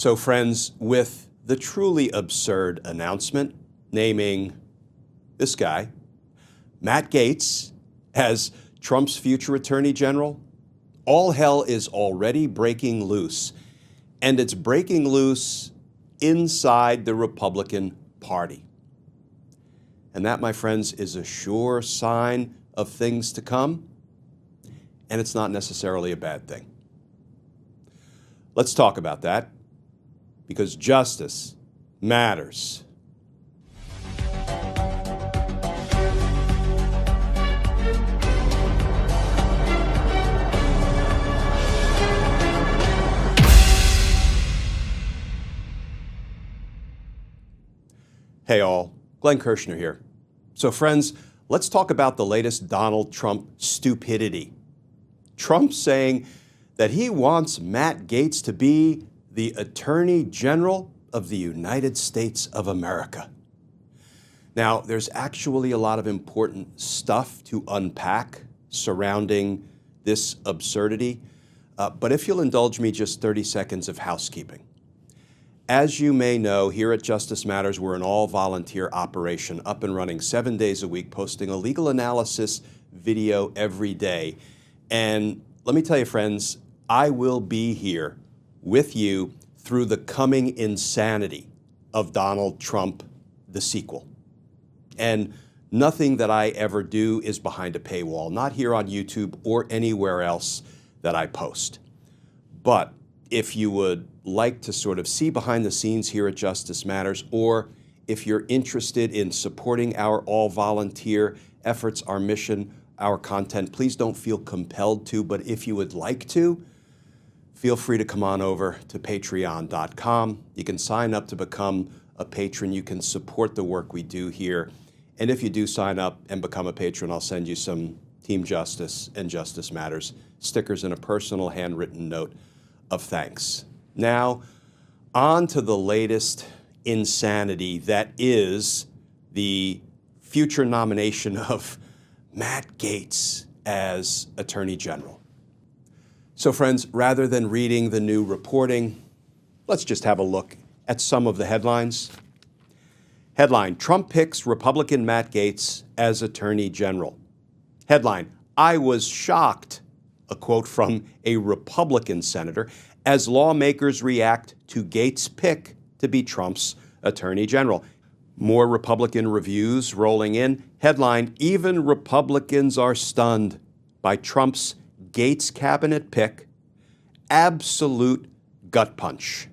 So friends, with the truly absurd announcement naming this guy, Matt Gaetz, as Trump's future attorney general, all hell is already breaking loose. And it's breaking loose inside the Republican Party. And that, my friends, is a sure sign of things to come. And it's not necessarily a bad thing. Let's talk about that, because justice matters. Hey all, Glenn Kirshner here. So friends, let's talk about the latest Donald Trump stupidity. Trump saying that he wants Matt Gaetz to be the Attorney General of the United States of America. Now, there's actually a lot of important stuff to unpack surrounding this absurdity, but if you'll indulge me just 30 seconds of housekeeping. As you may know, here at Justice Matters, we're an all-volunteer operation, up and running 7 days a week, posting a legal analysis video every day. And let me tell you, friends, I will be here with you through the coming insanity of Donald Trump, the sequel. And nothing that I ever do is behind a paywall, not here on YouTube or anywhere else that I post. But if you would like to sort of see behind the scenes here at Justice Matters, or if you're interested in supporting our all-volunteer efforts, our mission, our content, please don't feel compelled to, but if you would like to, feel free to come on over to patreon.com. You can sign up to become a patron. You can support the work we do here. And if you do sign up and become a patron, I'll send you some Team Justice and Justice Matters stickers and a personal handwritten note of thanks. Now, on to the latest insanity that is the future nomination of Matt Gaetz as Attorney General. So friends, rather than reading the new reporting, let's just have a look at some of the headlines. Headline, Trump picks Republican Matt Gaetz as Attorney General. Headline, I was shocked, a quote from a Republican senator, as lawmakers react to Gaetz' pick to be Trump's Attorney General. More Republican reviews rolling in. Headline, even Republicans are stunned by Trump's Gaetz cabinet pick. Absolute gut punch.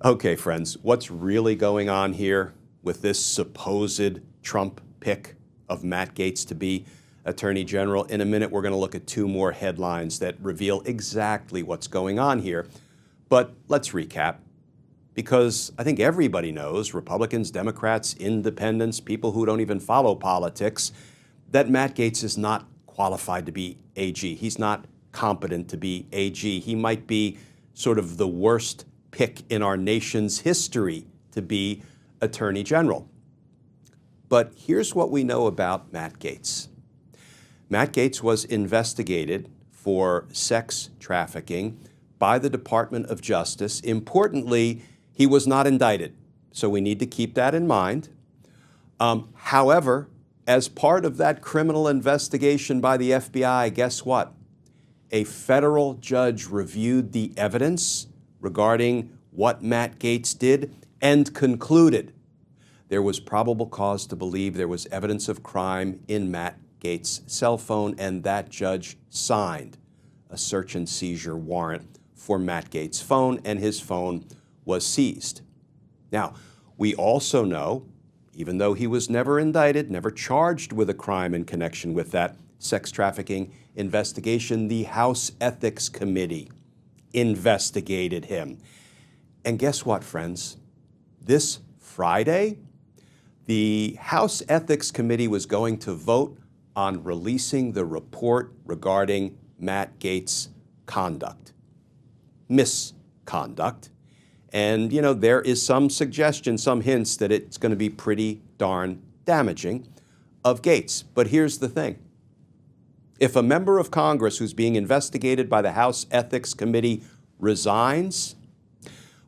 Okay, friends, what's really going on here with this supposed Trump pick of Matt Gaetz to be Attorney General? In a minute, we're going to look at two more headlines that reveal exactly what's going on here. But let's recap, because I think everybody knows, Republicans, Democrats, independents, people who don't even follow politics, that Matt Gaetz is not qualified to be AG. He's not competent to be AG. He might be sort of the worst pick in our nation's history to be Attorney General. But here's what we know about Matt Gaetz. Matt Gaetz was investigated for sex trafficking by the Department of Justice. Importantly, he was not indicted, so we need to keep that in mind. However, as part of that criminal investigation by the FBI, guess what? A federal judge reviewed the evidence regarding what Matt Gaetz did and concluded there was probable cause to believe there was evidence of crime in Matt Gaetz' cell phone, and that judge signed a search and seizure warrant for Matt Gaetz' phone, and his phone was seized. Now, we also know, even though he was never indicted, never charged with a crime in connection with that sex trafficking investigation, the House Ethics Committee investigated him. And guess what, friends? This Friday, the House Ethics Committee was going to vote on releasing the report regarding Matt Gaetz' conduct, misconduct. And, you know, there is some suggestion, some hints that it's going to be pretty darn damaging of Gaetz. But here's the thing. If a member of Congress who's being investigated by the House Ethics Committee resigns,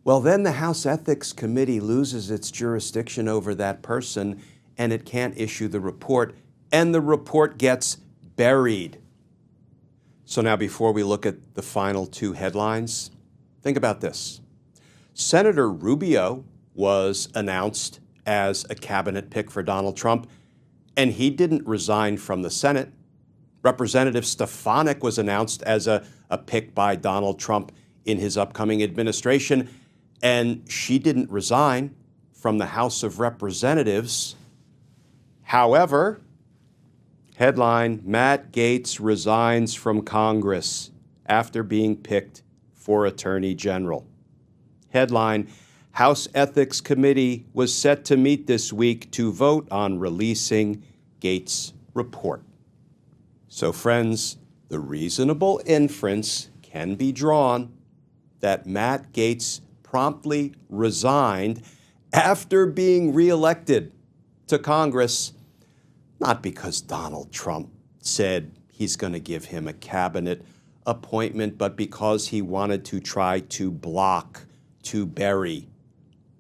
well, then the House Ethics Committee loses its jurisdiction over that person and it can't issue the report, and the report gets buried. So now before we look at the final two headlines, think about this. Senator Rubio was announced as a cabinet pick for Donald Trump, and he didn't resign from the Senate. Representative Stefanik was announced as a pick by Donald Trump in his upcoming administration, and she didn't resign from the House of Representatives. However, headline, Matt Gaetz resigns from Congress after being picked for Attorney General. Headline, House Ethics Committee was set to meet this week to vote on releasing Gaetz' report. So friends, the reasonable inference can be drawn that Matt Gaetz promptly resigned after being reelected to Congress, not because Donald Trump said he's going to give him a cabinet appointment, but because he wanted to try to block, to bury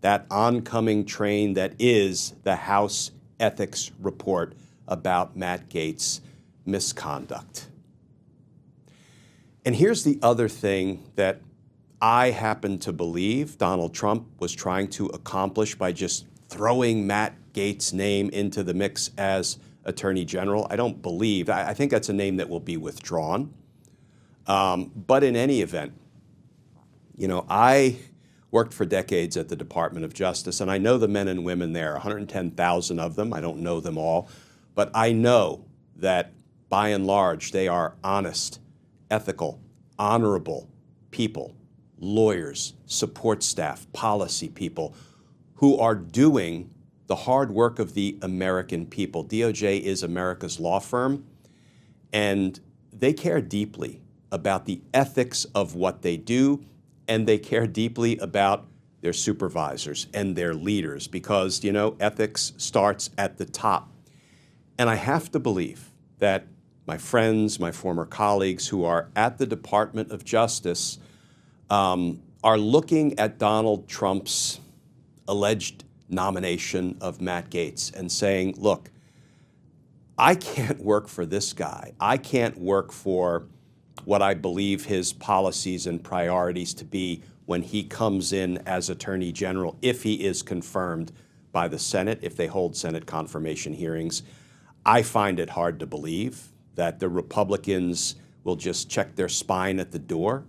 that oncoming train that is the House Ethics Report about Matt Gaetz' misconduct. And here's the other thing that I happen to believe Donald Trump was trying to accomplish by just throwing Matt Gaetz' name into the mix as Attorney General. I don't believe, I think that's a name that will be withdrawn. But in any event, you know, I worked for decades at the Department of Justice, and I know the men and women there, 110,000 of them. I don't know them all, but I know that by and large, they are honest, ethical, honorable people, lawyers, support staff, policy people who are doing the hard work of the American people. DOJ is America's law firm, and they care deeply about the ethics of what they do, and they care deeply about their supervisors and their leaders because, you know, ethics starts at the top. And I have to believe that my friends, my former colleagues who are at the Department of Justice are looking at Donald Trump's alleged nomination of Matt Gaetz and saying, look, I can't work for this guy. I can't work for what I believe his policies and priorities to be when he comes in as Attorney General, if he is confirmed by the Senate, if they hold Senate confirmation hearings. I find it hard to believe that the Republicans will just check their spine at the door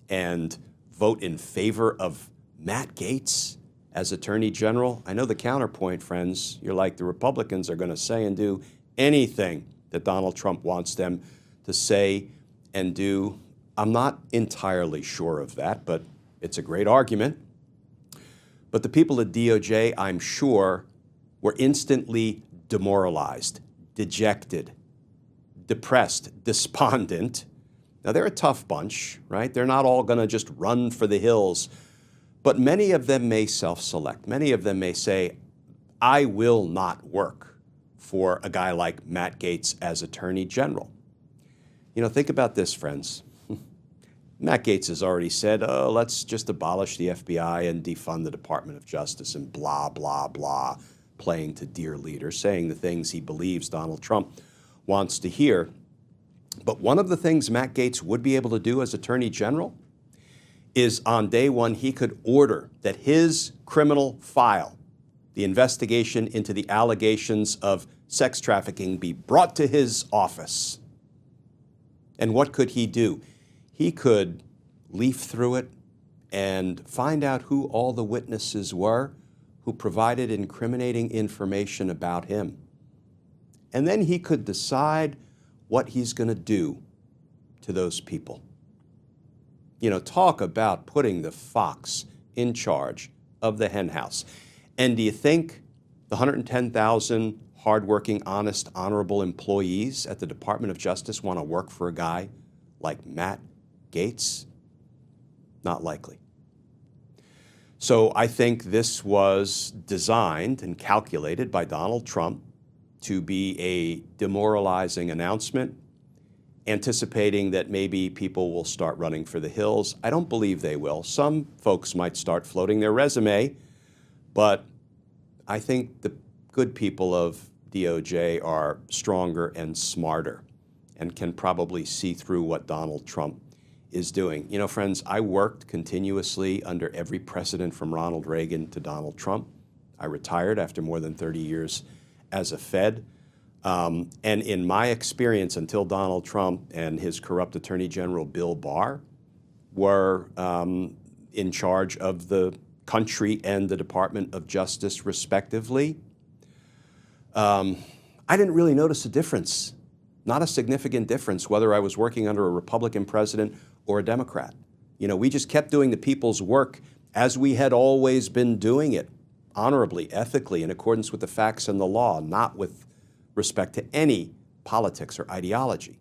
and vote in favor of Matt Gaetz as Attorney General. I know the counterpoint, friends. You're like, the Republicans are going to say and do anything that Donald Trump wants them to say and do. I'm not entirely sure of that, but it's a great argument. But the people at DOJ, I'm sure, were instantly demoralized, dejected, depressed, despondent. Now, they're a tough bunch, right? They're not all going to just run for the hills. But many of them may self-select. Many of them may say, I will not work for a guy like Matt Gaetz as Attorney General. You know, think about this, friends. Matt Gaetz has already said, oh, let's just abolish the FBI and defund the Department of Justice and blah, blah, blah, playing to dear leader, saying the things he believes Donald Trump wants to hear. But one of the things Matt Gaetz would be able to do as Attorney General is on day one, he could order that his criminal file, the investigation into the allegations of sex trafficking, be brought to his office. And what could he do? He could leaf through it and find out who all the witnesses were who provided incriminating information about him. And then he could decide what he's going to do to those people. You know, talk about putting the fox in charge of the henhouse. And do you think the 110,000 hardworking, honest, honorable employees at the Department of Justice want to work for a guy like Matt Gaetz? Not likely. So I think this was designed and calculated by Donald Trump to be a demoralizing announcement anticipating that maybe people will start running for the hills. I don't believe they will. Some folks might start floating their resume, but I think the good people of DOJ are stronger and smarter and can probably see through what Donald Trump is doing. You know, friends, I worked continuously under every president from Ronald Reagan to Donald Trump. I retired after more than 30 years as a Fed. And in my experience, until Donald Trump and his corrupt Attorney General Bill Barr were in charge of the country and the Department of Justice, respectively, I didn't really notice a difference, not a significant difference, whether I was working under a Republican president or a Democrat. You know, we just kept doing the people's work as we had always been doing it, honorably, ethically, in accordance with the facts and the law, not with respect to any politics or ideology.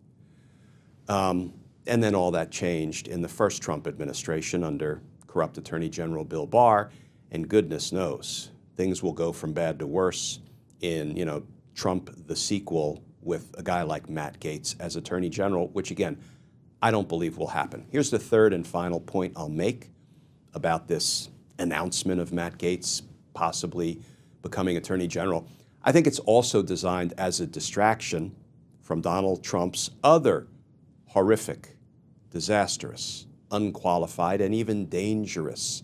And then all that changed in the first Trump administration under corrupt Attorney General Bill Barr, and goodness knows, things will go from bad to worse in, you know, Trump the sequel with a guy like Matt Gaetz as Attorney General, which again, I don't believe will happen. Here's the third and final point I'll make about this announcement of Matt Gaetz possibly becoming Attorney General. I think it's also designed as a distraction from Donald Trump's other horrific, disastrous, unqualified, and even dangerous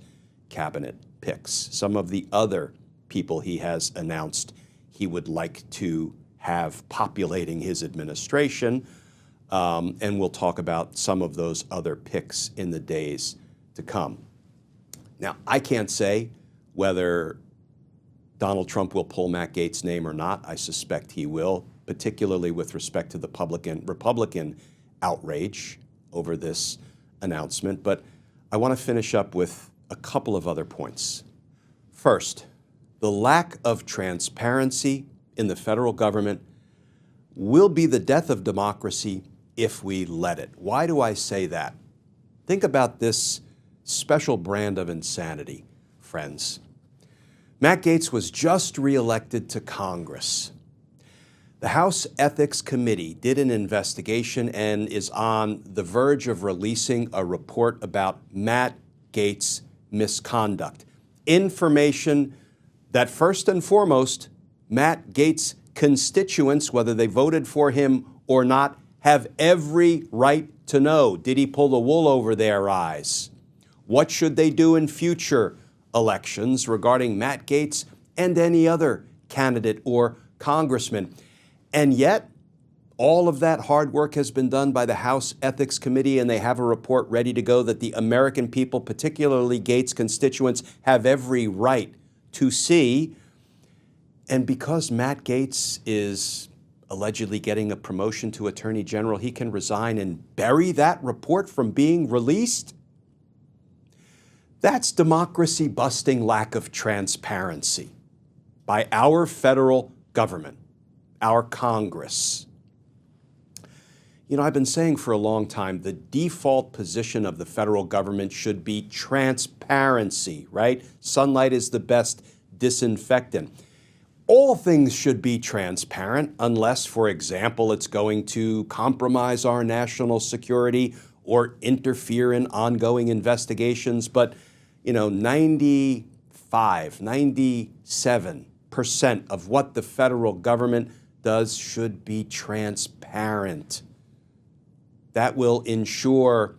cabinet picks. Some of the other people he has announced he would like to have populating his administration, and we'll talk about some of those other picks in the days to come. Now, I can't say whether Donald Trump will pull Matt Gaetz' name or not. I suspect he will, particularly with respect to the Republican outrage over this announcement. But I want to finish up with a couple of other points. First, the lack of transparency in the federal government will be the death of democracy if we let it. Why do I say that? Think about this special brand of insanity, friends. Matt Gaetz was just reelected to Congress. The House Ethics Committee did an investigation and is on the verge of releasing a report about Matt Gaetz' misconduct. Information that first and foremost, Matt Gaetz' constituents, whether they voted for him or not, have every right to know. Did he pull the wool over their eyes? What should they do in future elections regarding Matt Gaetz and any other candidate or congressman? And yet, all of that hard work has been done by the House Ethics Committee, and they have a report ready to go that the American people, particularly Gaetz' constituents, have every right to see. And because Matt Gaetz is allegedly getting a promotion to Attorney General, he can resign and bury that report from being released? That's democracy-busting lack of transparency by our federal government, our Congress. You know, I've been saying for a long time, the default position of the federal government should be transparency, right? Sunlight is the best disinfectant. All things should be transparent unless, for example, it's going to compromise our national security or interfere in ongoing investigations. But, you know, 97% of what the federal government does should be transparent. That will ensure,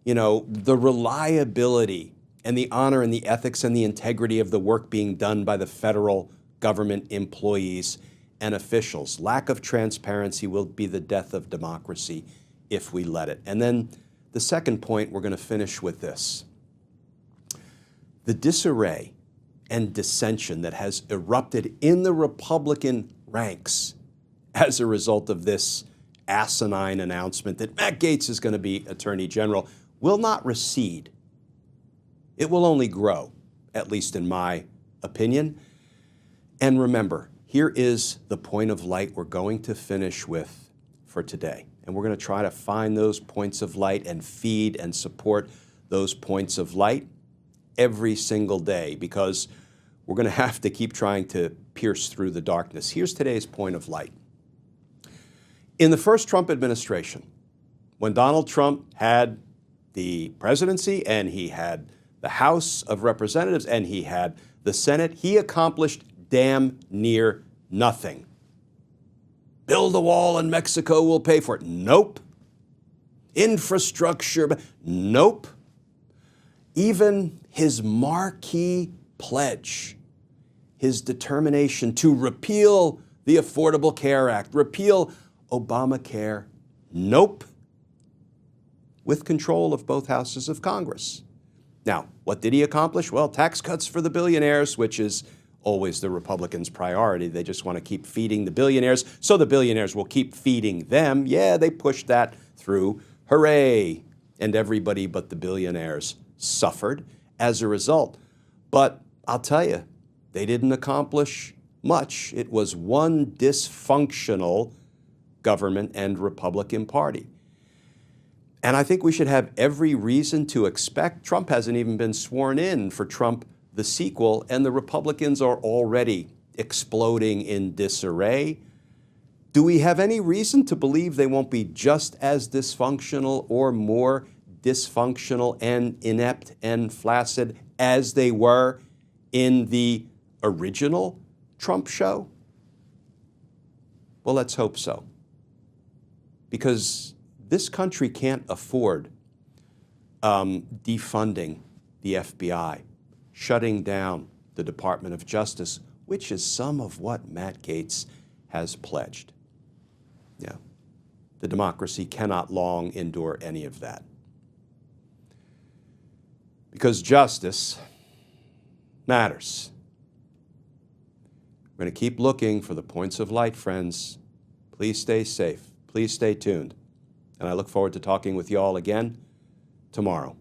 you know, the reliability and the honor and the ethics and the integrity of the work being done by the federal government employees and officials. Lack of transparency will be the death of democracy if we let it. And then the second point, we're going to finish with this. The disarray and dissension that has erupted in the Republican ranks as a result of this asinine announcement that Matt Gaetz is going to be Attorney General will not recede. It will only grow, at least in my opinion. And remember, here is the point of light we're going to finish with for today. And we're going to try to find those points of light and feed and support those points of light every single day, because we're going to have to keep trying to pierce through the darkness. Here's today's point of light. In the first Trump administration, when Donald Trump had the presidency and he had the House of Representatives and he had the Senate, he accomplished damn near nothing. Build a wall and Mexico will pay for it. Nope. Infrastructure, nope. Even his marquee pledge, his determination to repeal the Affordable Care Act, repeal Obamacare, nope. With control of both houses of Congress. Now, what did he accomplish? Well, tax cuts for the billionaires, which is always the Republicans' priority. They just want to keep feeding the billionaires, so the billionaires will keep feeding them. Yeah, they pushed that through. Hooray! And everybody but the billionaires suffered as a result. But I'll tell you, they didn't accomplish much. It was one dysfunctional government and Republican Party. And I think we should have every reason to expect, Trump hasn't even been sworn in for Trump the sequel, and the Republicans are already exploding in disarray. Do we have any reason to believe they won't be just as dysfunctional or more dysfunctional and inept and flaccid as they were in the original Trump show? Well, let's hope so. Because this country can't afford defunding the FBI, shutting down the Department of Justice, which is some of what Matt Gaetz has pledged. Yeah, the democracy cannot long endure any of that. Because justice matters. We're going to keep looking for the points of light, friends. Please stay safe. Please stay tuned. And I look forward to talking with you all again tomorrow.